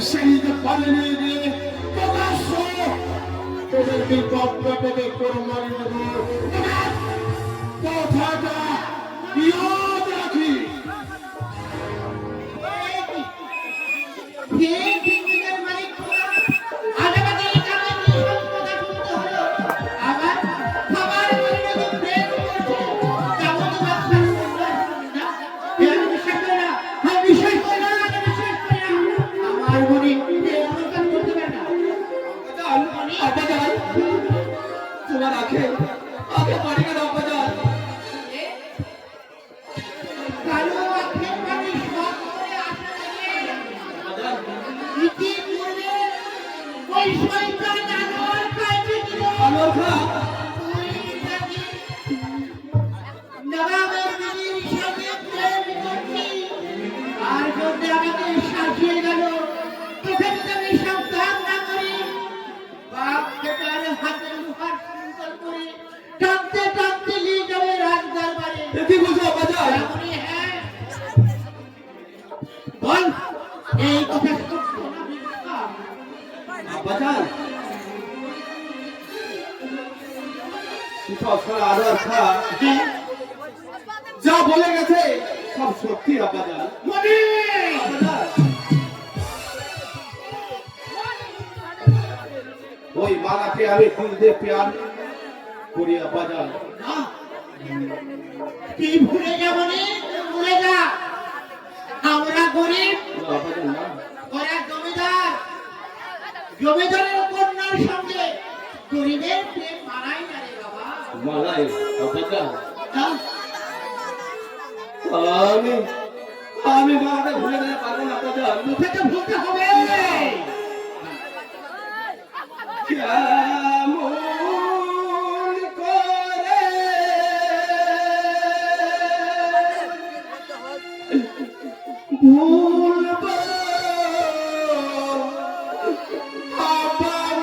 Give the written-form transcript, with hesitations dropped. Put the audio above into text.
সেই যে পালিয়ে গিয়ে প্রকাশ্য তোদের বিপক্ষ থেকে কোরবানি দেব কথাটা ইয়াদ রাখি। তোমার আখে আগে পানি কেন অপজাল কালো আখে পানি সব করে আসা লাগে ইতিপূর্বে ওই শয়তান আনোয়ার খাইছে কি আনোয়ার খা নবাবের বিবির সাথে প্রেম করছি আর যদি আমাকে শাসিয়ে গেল তোকে যদি আমি সাবধান না করি বাপ বেটার হাতে মুহার সংকল করে টানতে টানতে নিয়ে যাবে রাজদরবারে। কি বলছো বাজার? হ্যাঁ বল এই কথা সত্য না মিথ্যা? বাজার শিফা আদার খা যা বলে গেছে সব সত্যি বাজার। মনি বাজার ওই মালাকে আমি দিল দিয়ে প্যার করি বাজার। কি ভুলে যাবো রে ভুলে যা আমরা গরিব ওরা জমিদার জমিদারের কন্যার সঙ্গে গরিবের প্রেম মানাই না রে বাবা মানাই বাজার। আমি আমি মালাকে ভুলে যেতে পারবো না বাজার। মুখে তো ভুলতে হবে কেমন করে ভুলব আপনার